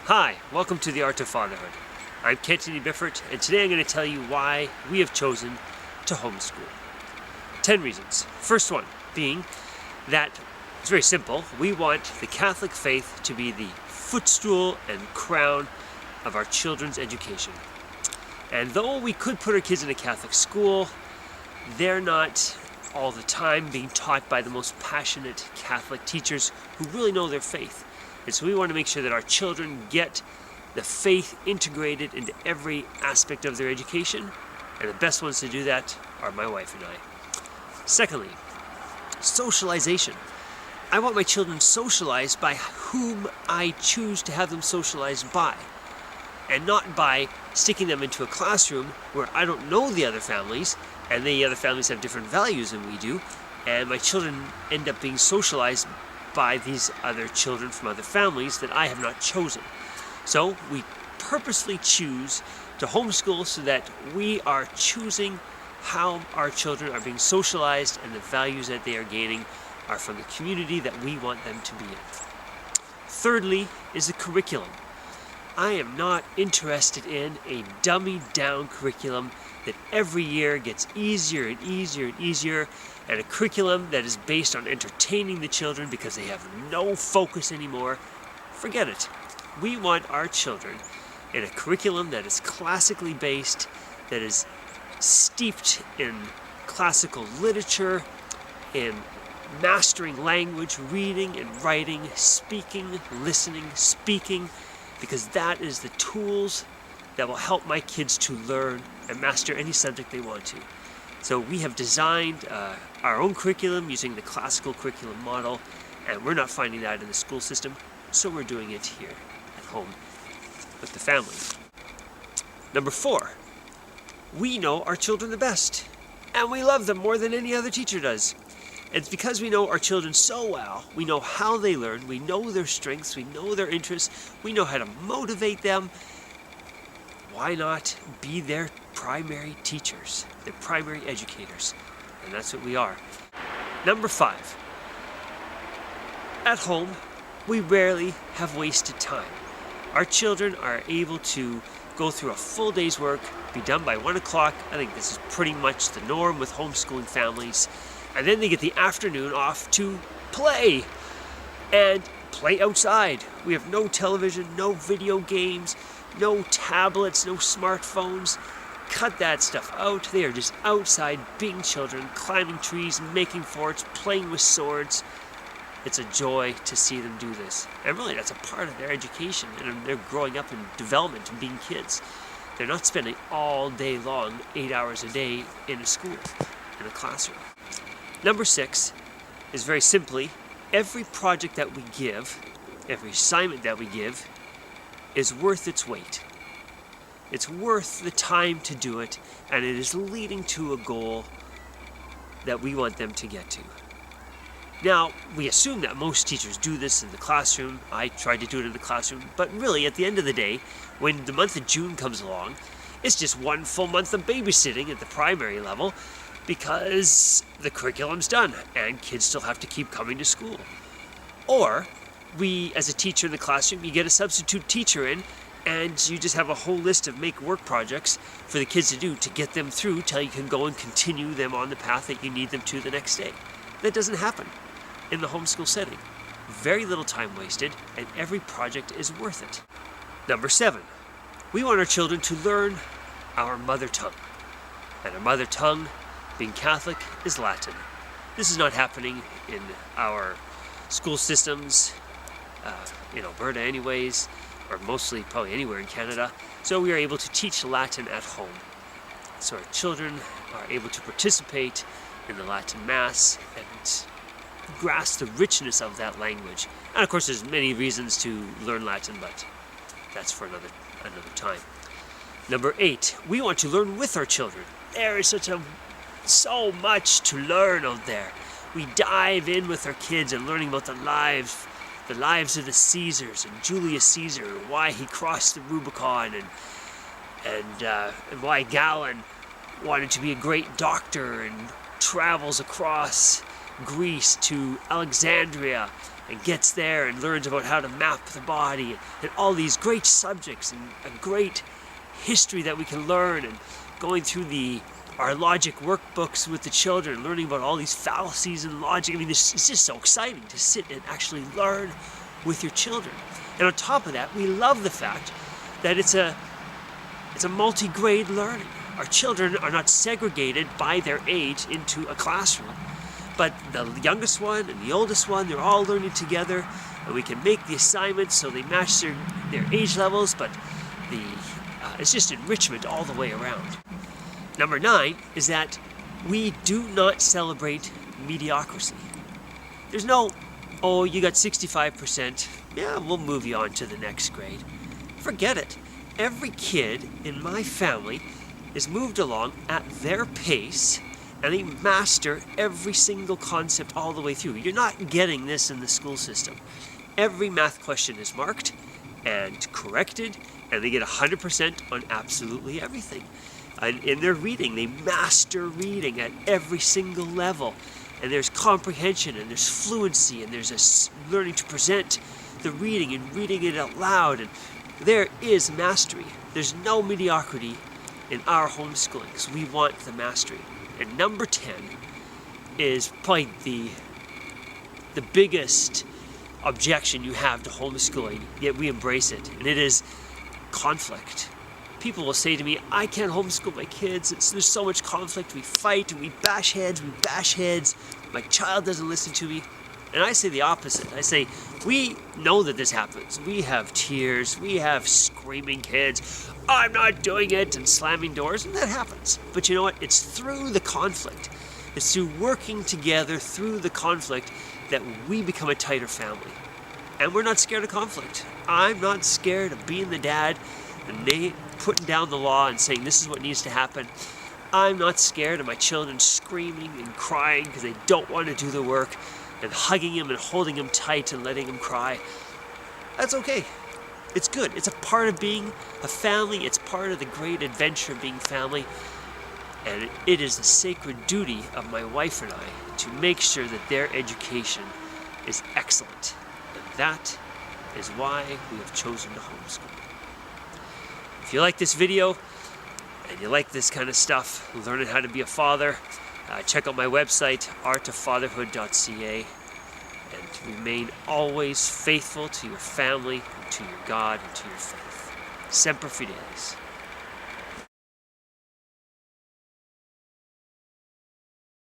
Hi, welcome to the Art of Fatherhood. I'm Kenton Biffert, and today I'm going to tell you why we have chosen to homeschool. 10 reasons. First one being that it's very simple. We want the Catholic faith to be the footstool and crown of our children's education. And though we could put our kids in a Catholic school, they're not all the time being taught by the most passionate Catholic teachers who really know their faith. And so we want to make sure that our children get the faith integrated into every aspect of their education, and the best ones to do that are my wife and I. Secondly, socialization. I want my children socialized by whom I choose to have them socialized by, and not by sticking them into a classroom where I don't know the other families, and the other families have different values than we do, and my children end up being socialized by these other children from other families that I have not chosen. So we purposely choose to homeschool so that we are choosing how our children are being socialized, and the values that they are gaining are from the community that we want them to be in. Thirdly is the curriculum. I am not interested in a dummied down curriculum that every year gets easier and easier and easier, and a curriculum that is based on entertaining the children because they have no focus anymore. Forget it. We want our children in a curriculum that is classically based, that is steeped in classical literature, in mastering language, reading and writing, speaking, listening, speaking, because that is the tools that will help my kids to learn and master any subject they want to. So we have designed our own curriculum using the classical curriculum model, and we're not finding that in the school system, so we're doing it here at home with the family. Number 4, we know our children the best, and we love them more than any other teacher does. And it's because we know our children so well. We know how they learn, we know their strengths, we know their interests, we know how to motivate them. Why not be their primary teachers, their primary educators? And that's what we are. Number 5, at home, we rarely have wasted time. Our children are able to go through a full day's work, be done by 1 o'clock. I think this is pretty much the norm with homeschooling families. And then they get the afternoon off to play, and play outside. We have no television, no video games, no tablets, no smartphones. Cut that stuff out. They are just outside being children, climbing trees, making forts, playing with swords. It's a joy to see them do this. And really, that's a part of their education, and they're growing up in development and being kids. They're not spending all day long, 8 hours a day in a school, in a classroom. Number 6 is very simply, every project that we give, every assignment that we give, is worth its weight. It's worth the time to do it, and it is leading to a goal that we want them to get to. Now, we assume that most teachers do this in the classroom. I tried to do it in the classroom, but really, at the end of the day, when the month of June comes along, it's just one full month of babysitting at the primary level, because the curriculum's done and kids still have to keep coming to school. Or we, as a teacher in the classroom, you get a substitute teacher in, and you just have a whole list of make work projects for the kids to do to get them through till you can go and continue them on the path that you need them to the next day. That doesn't happen in the homeschool setting. Very little time wasted, and every project is worth it. Number 7, we want our children to learn our mother tongue. And our mother tongue, being Catholic, is Latin. This is not happening in our school systems, in Alberta anyways, or mostly probably anywhere in Canada. So we are able to teach Latin at home. So our children are able to participate in the Latin Mass and grasp the richness of that language. And of course there's many reasons to learn Latin, but that's for another time. Number 8, we want to learn with our children. There is so much to learn out there. We dive in with our kids and learning about the lives of the Caesars and Julius Caesar, and why he crossed the Rubicon, and why Galen wanted to be a great doctor and travels across Greece to Alexandria and gets there and learns about how to map the body and all these great subjects and a great history that we can learn, and going through our logic workbooks with the children, learning about all these fallacies and logic. I mean, it's just so exciting to sit and actually learn with your children. And on top of that, we love the fact that it's a multi-grade learning. Our children are not segregated by their age into a classroom, but the youngest one and the oldest one, they're all learning together, and we can make the assignments so they match their age levels, but it's just enrichment all the way around. Number 9 is that we do not celebrate mediocrity. There's no, oh, you got 65%, yeah, we'll move you on to the next grade. Forget it. Every kid in my family is moved along at their pace, and they master every single concept all the way through. You're not getting this in the school system. Every math question is marked and corrected, and they get 100% on absolutely everything. And in their reading, they master reading at every single level. And there's comprehension, and there's fluency, and there's a learning to present the reading and reading it out loud. And there is mastery. There's no mediocrity in our homeschooling, because we want the mastery. And number 10 is probably the biggest objection you have to homeschooling, yet we embrace it, and it is conflict. People will say to me, I can't homeschool my kids, there's so much conflict, we fight and we bash heads, my child doesn't listen to me. And I say the opposite. I say, we know that this happens. We have tears, we have screaming kids, I'm not doing it, and slamming doors, and that happens. But you know what? It's through the conflict. It's through working together through the conflict that we become a tighter family. And we're not scared of conflict. I'm not scared of being the dad and putting down the law and saying this is what needs to happen. I'm not scared of my children screaming and crying because they don't want to do the work, and hugging him and holding him tight and letting him cry. That's okay. It's good. It's a part of being a family. It's part of the great adventure of being family. And it is the sacred duty of my wife and I to make sure that their education is excellent. And that is why we have chosen to homeschool. If you like this video and you like this kind of stuff, learning how to be a father, check out my website, artoffatherhood.ca, and remain always faithful to your family, and to your God, and to your faith. Semper Fidelis.